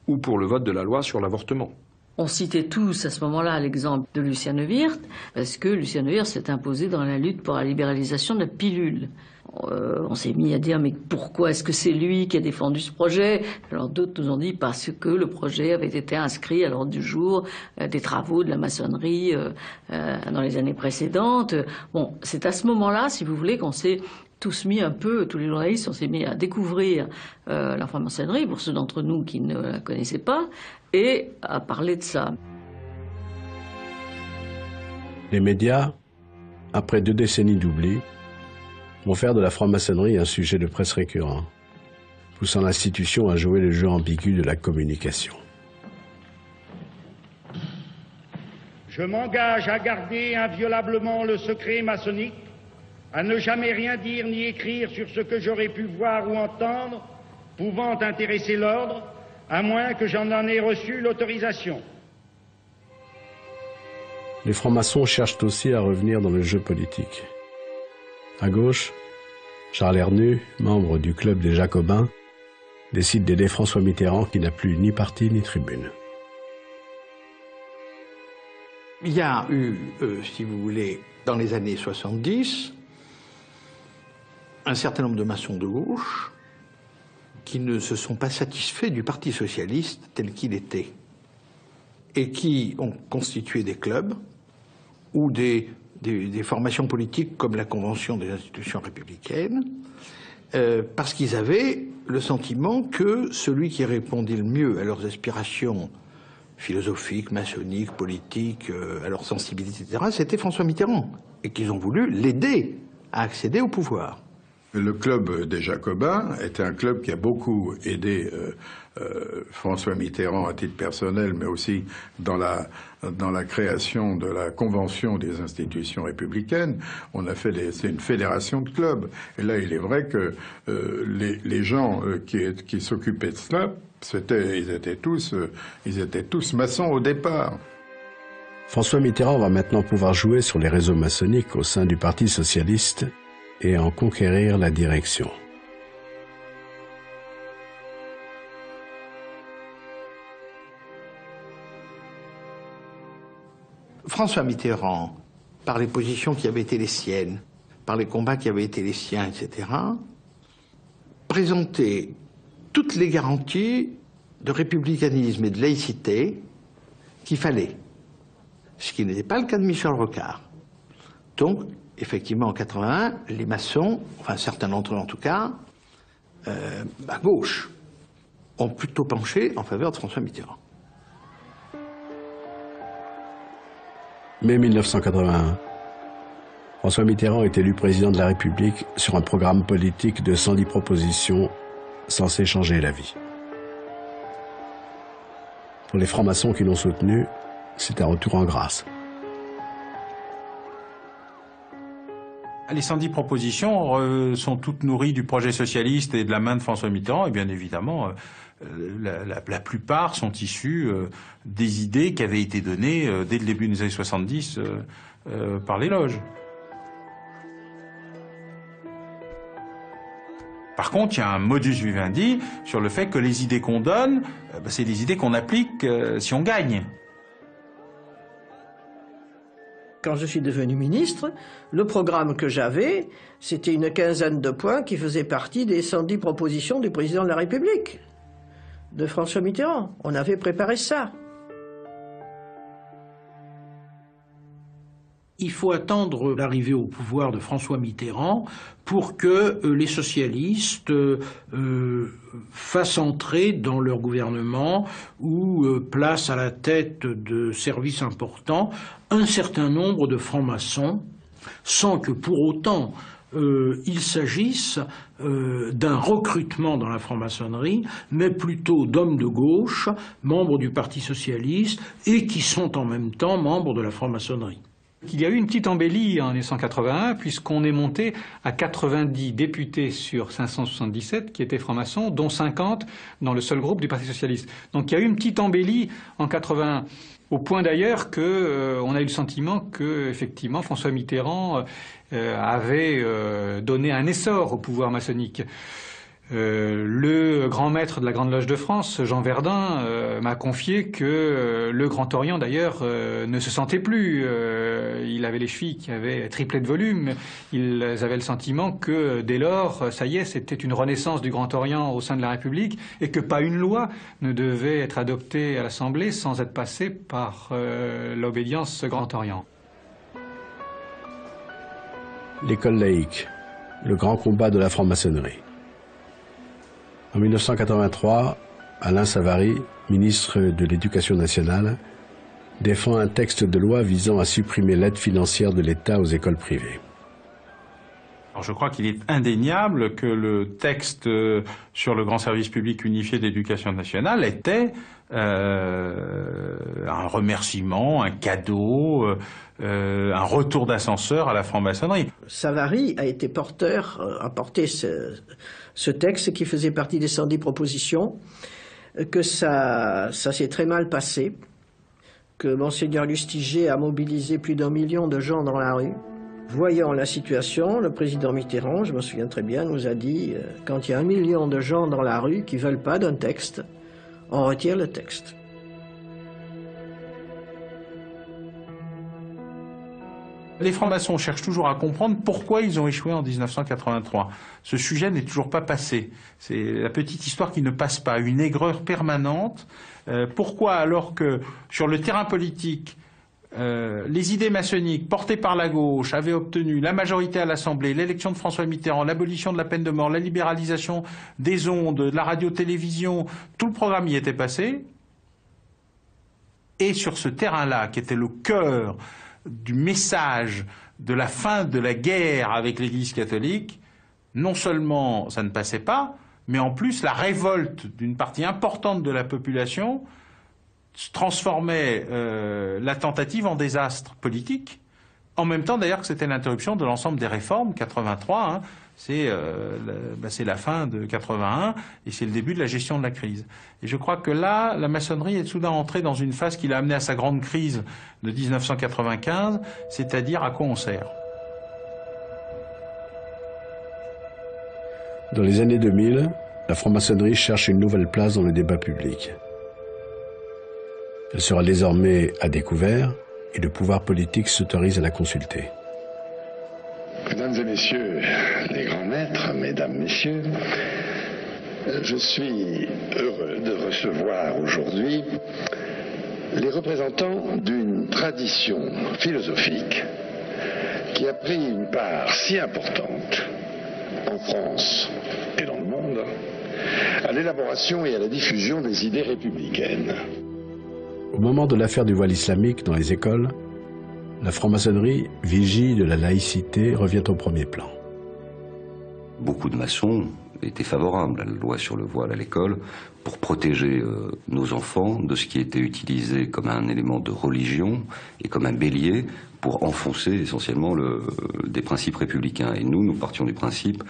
ou pour le vote de la loi sur l'avortement. On citait tous à ce moment-là l'exemple de Lucien Neuwirth, parce que Lucien Neuwirth s'est imposé dans la lutte pour la libéralisation de la pilule. On s'est mis à dire, mais pourquoi est-ce que c'est lui qui a défendu ce projet? Alors d'autres nous ont dit, parce que le projet avait été inscrit à l'ordre du jour des travaux de la maçonnerie dans les années précédentes. Bon, c'est à ce moment-là, si vous voulez, qu'on s'est tous mis un peu, tous les journalistes, on s'est mis à découvrir la franc-maçonnerie, pour ceux d'entre nous qui ne la connaissaient pas, et à parler de ça. Les médias, après 2 décennies d'oubli, vont faire de la franc-maçonnerie un sujet de presse récurrent, poussant l'institution à jouer le jeu ambigu de la communication. Je m'engage à garder inviolablement le secret maçonnique, à ne jamais rien dire ni écrire sur ce que j'aurais pu voir ou entendre, pouvant intéresser l'ordre, à moins que j'en ai reçu l'autorisation. Les francs-maçons cherchent aussi à revenir dans le jeu politique. À gauche, Charles Hernu, membre du club des Jacobins, décide d'aider François Mitterrand qui n'a plus ni parti ni tribune. Il y a eu, si vous voulez, dans les années 70, un certain nombre de maçons de gauche qui ne se sont pas satisfaits du Parti socialiste tel qu'il était et qui ont constitué des clubs ou des formations politiques comme la Convention des institutions républicaines, parce qu'ils avaient le sentiment que celui qui répondait le mieux à leurs aspirations philosophiques, maçonniques, politiques, à leur sensibilité, etc., c'était François Mitterrand, et qu'ils ont voulu l'aider à accéder au pouvoir. Le club des Jacobins était un club qui a beaucoup aidé François Mitterrand à titre personnel, mais aussi dans la création de la Convention des institutions républicaines. C'est une fédération de clubs. Et là, il est vrai que les gens qui s'occupaient de cela, ils étaient tous maçons au départ. François Mitterrand va maintenant pouvoir jouer sur les réseaux maçonniques au sein du Parti socialiste et en conquérir la direction. François Mitterrand, par les positions qui avaient été les siennes, par les combats qui avaient été les siens, etc., présentait toutes les garanties de républicanisme et de laïcité qu'il fallait. Ce qui n'était pas le cas de Michel Rocard. Donc, effectivement, en 81, les maçons, enfin certains d'entre eux en tout cas, à gauche, ont plutôt penché en faveur de François Mitterrand. Mai 1981. François Mitterrand est élu président de la République sur un programme politique de 110 propositions censées changer la vie. Pour les francs-maçons qui l'ont soutenu, c'est un retour en grâce. Les 110 propositions sont toutes nourries du projet socialiste et de la main de François Mitterrand, et bien évidemment, la plupart sont issus des idées qui avaient été données dès le début des années 70 par les loges. Par contre, il y a un modus vivendi sur le fait que les idées qu'on donne, c'est des idées qu'on applique si on gagne. Quand je suis devenu ministre, le programme que j'avais, c'était une quinzaine de points qui faisaient partie des 110 propositions du président de la République, de François Mitterrand. On avait préparé ça. Il faut attendre l'arrivée au pouvoir de François Mitterrand pour que les socialistes fassent entrer dans leur gouvernement ou placent à la tête de services importants un certain nombre de francs-maçons, sans que pour autant il s'agisse d'un recrutement dans la franc-maçonnerie, mais plutôt d'hommes de gauche, membres du Parti socialiste, et qui sont en même temps membres de la franc-maçonnerie. Il y a eu une petite embellie en 1981, puisqu'on est monté à 90 députés sur 577 qui étaient francs-maçons, dont 50 dans le seul groupe du Parti socialiste. Donc il y a eu une petite embellie en 81, au point d'ailleurs qu'on a eu le sentiment que, effectivement, François Mitterrand avait donné un essor au pouvoir maçonnique. Le grand maître de la Grande Loge de France, Jean Verdun, m'a confié que le Grand Orient, d'ailleurs, ne se sentait plus. Il avait les chevilles qui avaient triplé de volume. Ils avaient le sentiment que, dès lors, ça y est, c'était une renaissance du Grand Orient au sein de la République et que pas une loi ne devait être adoptée à l'Assemblée sans être passée par l'obédience Grand Orient. L'école laïque, le grand combat de la franc-maçonnerie. En 1983, Alain Savary, ministre de l'Éducation nationale, défend un texte de loi visant à supprimer l'aide financière de l'État aux écoles privées. Alors je crois qu'il est indéniable que le texte sur le grand service public unifié d'éducation nationale était un remerciement, un cadeau, un retour d'ascenseur à la franc-maçonnerie. Savary a été a porté ce texte qui faisait partie des 110 propositions, que ça s'est très mal passé, que Monseigneur Lustiger a mobilisé plus d'1 million de gens dans la rue. Voyant la situation, le président Mitterrand, je me souviens très bien, nous a dit quand il y a 1 million de gens dans la rue qui ne veulent pas d'un texte, on retire le texte. Les francs-maçons cherchent toujours à comprendre pourquoi ils ont échoué en 1983. Ce sujet n'est toujours pas passé. C'est la petite histoire qui ne passe pas, une aigreur permanente. Pourquoi, alors que sur le terrain politique, les idées maçonniques portées par la gauche avaient obtenu la majorité à l'Assemblée, l'élection de François Mitterrand, l'abolition de la peine de mort, la libéralisation des ondes, de la radio-télévision, tout le programme y était passé. Et sur ce terrain-là, qui était le cœur du message de la fin de la guerre avec l'Église catholique, non seulement ça ne passait pas, mais en plus la révolte d'une partie importante de la population transformait la tentative en désastre politique, en même temps d'ailleurs que c'était l'interruption de l'ensemble des réformes, 83, hein, c'est la fin de 81 et c'est le début de la gestion de la crise. Et je crois que là, la maçonnerie est soudain entrée dans une phase qui l'a amenée à sa grande crise de 1995, c'est-à-dire à quoi on sert. Dans les années 2000, la franc-maçonnerie cherche une nouvelle place dans le débat public. Elle sera désormais à découvert et le pouvoir politique s'autorise à la consulter. Mesdames et messieurs les grands maîtres, mesdames, messieurs, je suis heureux de recevoir aujourd'hui les représentants d'une tradition philosophique qui a pris une part si importante en France et dans le monde à l'élaboration et à la diffusion des idées républicaines. Au moment de l'affaire du voile islamique dans les écoles, la franc-maçonnerie, vigie de la laïcité, revient au premier plan. Beaucoup de maçons étaient favorables à la loi sur le voile à l'école pour protéger nos enfants de ce qui était utilisé comme un élément de religion et comme un bélier pour enfoncer essentiellement des principes républicains. Et nous partions du principe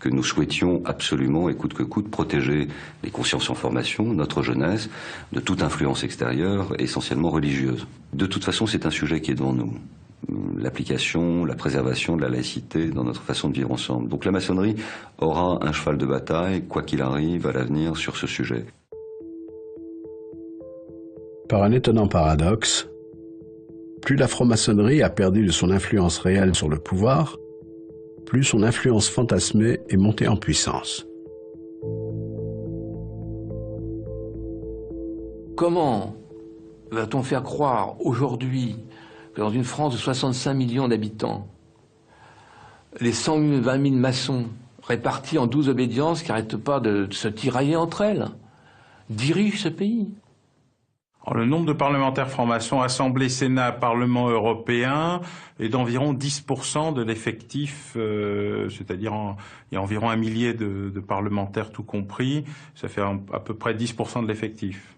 que nous souhaitions absolument, et coûte que coûte, protéger les consciences en formation, notre jeunesse, de toute influence extérieure, essentiellement religieuse. De toute façon, c'est un sujet qui est devant nous. L'application, la préservation de la laïcité dans notre façon de vivre ensemble. Donc la maçonnerie aura un cheval de bataille, quoi qu'il arrive à l'avenir, sur ce sujet. Par un étonnant paradoxe, plus la franc-maçonnerie a perdu de son influence réelle sur le pouvoir, plus son influence fantasmée est montée en puissance. Comment va-t-on faire croire aujourd'hui que dans une France de 65 millions d'habitants, les 120 000 maçons répartis en 12 obédiences qui n'arrêtent pas de se tirailler entre elles dirigent ce pays? Alors, le nombre de parlementaires francs-maçons, Assemblée, Sénat, Parlement européen, est d'environ 10% de l'effectif, c'est-à-dire il y a environ 1 millier de parlementaires tout compris, ça fait à peu près 10% de l'effectif.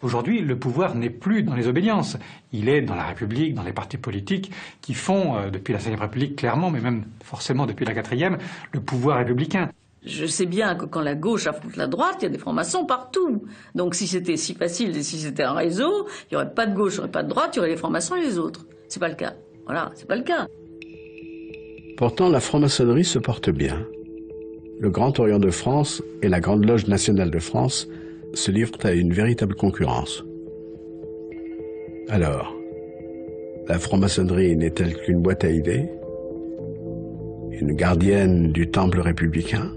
Aujourd'hui, le pouvoir n'est plus dans les obédiences. Il est dans la République, dans les partis politiques qui font, depuis la 5e République clairement, mais même forcément depuis la 4e, le pouvoir républicain. Je sais bien que quand la gauche affronte la droite, il y a des francs-maçons partout. Donc si c'était si facile et si c'était un réseau, il n'y aurait pas de gauche, il n'y aurait pas de droite, il y aurait les francs-maçons et les autres. C'est pas le cas. Voilà, c'est pas le cas. Pourtant, la franc-maçonnerie se porte bien. Le Grand Orient de France et la Grande Loge nationale de France se livrent à une véritable concurrence. Alors, la franc-maçonnerie n'est-elle qu'une boîte à idées? Une gardienne du temple républicain?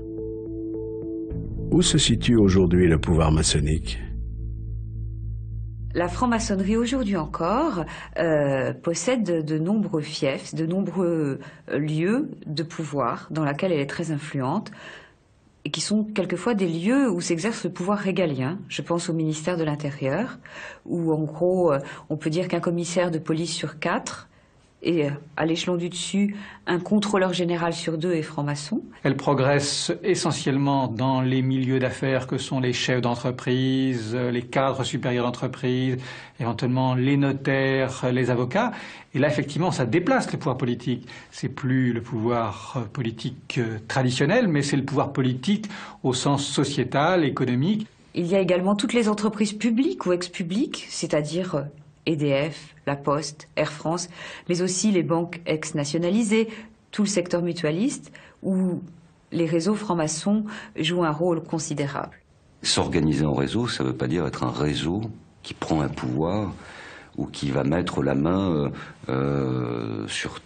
Où se situe aujourd'hui le pouvoir maçonnique? La franc-maçonnerie aujourd'hui encore possède de nombreux fiefs, de nombreux lieux de pouvoir dans lesquels elle est très influente et qui sont quelquefois des lieux où s'exerce le pouvoir régalien. Je pense au ministère de l'Intérieur où en gros on peut dire qu'un commissaire de police sur 4 et à l'échelon du dessus, un contrôleur général sur 2 est franc-maçon. Elle progresse essentiellement dans les milieux d'affaires que sont les chefs d'entreprise, les cadres supérieurs d'entreprise, éventuellement les notaires, les avocats. Et là, effectivement, ça déplace le pouvoir politique. C'est plus le pouvoir politique traditionnel, mais c'est le pouvoir politique au sens sociétal, économique. Il y a également toutes les entreprises publiques ou ex-publiques, c'est-à-dire EDF, La Poste, Air France, mais aussi les banques ex-nationalisées, tout le secteur mutualiste, où les réseaux francs-maçons jouent un rôle considérable. S'organiser en réseau, ça ne veut pas dire être un réseau qui prend un pouvoir ou qui va mettre la main sur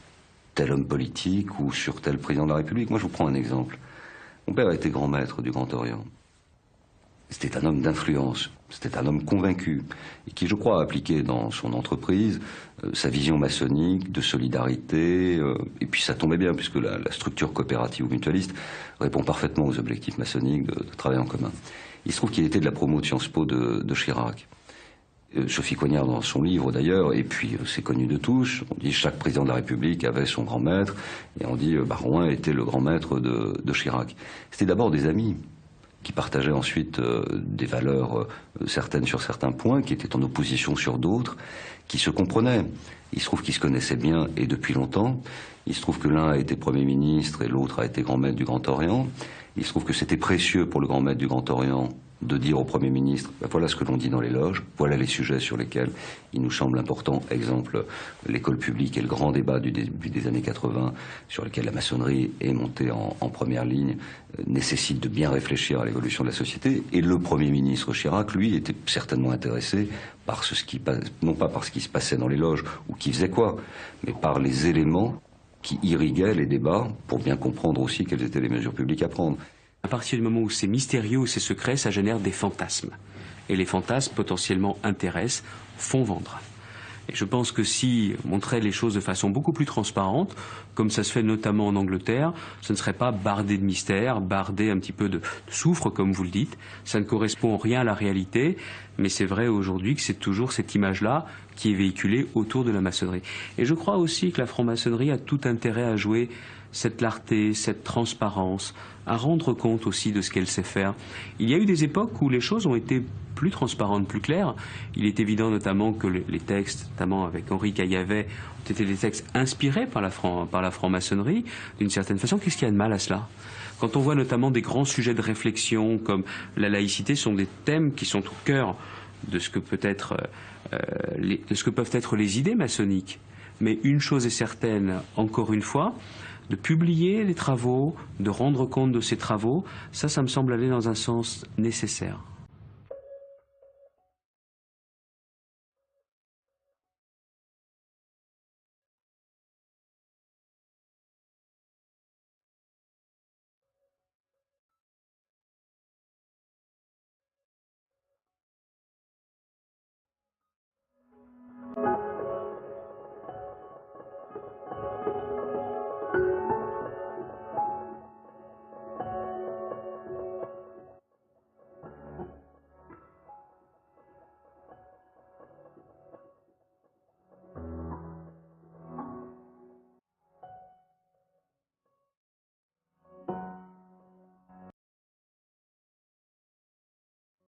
tel homme politique ou sur tel président de la République. Moi, je vous prends un exemple. Mon père a été grand maître du Grand Orient. C'était un homme d'influence, c'était un homme convaincu, et qui, je crois, a appliqué dans son entreprise sa vision maçonnique, de solidarité, et puis ça tombait bien, puisque la structure coopérative ou mutualiste répond parfaitement aux objectifs maçonniques de travail en commun. Il se trouve qu'il était de la promo de Sciences Po de Chirac. Sophie Coignard dans son livre d'ailleurs, et puis c'est connu de tous, on dit chaque président de la République avait son grand maître, et on dit Barouin était le grand maître de Chirac. C'était d'abord des amis, qui partageaient ensuite des valeurs certaines sur certains points, qui étaient en opposition sur d'autres, qui se comprenaient. Il se trouve qu'ils se connaissaient bien et depuis longtemps. Il se trouve que l'un a été Premier ministre et l'autre a été grand maître du Grand Orient. Il se trouve que c'était précieux pour le grand maître du Grand Orient de dire au Premier ministre, ben voilà ce que l'on dit dans les loges, voilà les sujets sur lesquels il nous semble important, exemple l'école publique et le grand débat du début des années 80, sur lequel la maçonnerie est montée en première ligne, nécessite de bien réfléchir à l'évolution de la société, et le Premier ministre Chirac, lui, était certainement intéressé par non pas par ce qui se passait dans les loges, ou qui faisait quoi, mais par les éléments qui irriguaient les débats, pour bien comprendre aussi quelles étaient les mesures publiques à prendre. À partir du moment où c'est mystérieux, où c'est secret, ça génère des fantasmes. Et les fantasmes potentiellement intéressent, font vendre. Et je pense que si on montrait les choses de façon beaucoup plus transparente, comme ça se fait notamment en Angleterre, ce ne serait pas bardé de mystère, bardé un petit peu de soufre, comme vous le dites. Ça ne correspond en rien à la réalité, mais c'est vrai aujourd'hui que c'est toujours cette image-là qui est véhiculée autour de la maçonnerie. Et je crois aussi que la franc-maçonnerie a tout intérêt à jouer cette clarté, cette transparence, à rendre compte aussi de ce qu'elle sait faire. Il y a eu des époques où les choses ont été plus transparentes, plus claires. Il est évident notamment que les textes, notamment avec Henri Caillavet, ont été des textes inspirés par la franc-maçonnerie, d'une certaine façon. Qu'est-ce qu'il y a de mal à cela ? Quand on voit notamment des grands sujets de réflexion comme la laïcité, sont des thèmes qui sont au cœur de ce que peuvent être les idées maçonniques. Mais une chose est certaine, encore une fois, de publier les travaux, de rendre compte de ces travaux, ça me semble aller dans un sens nécessaire.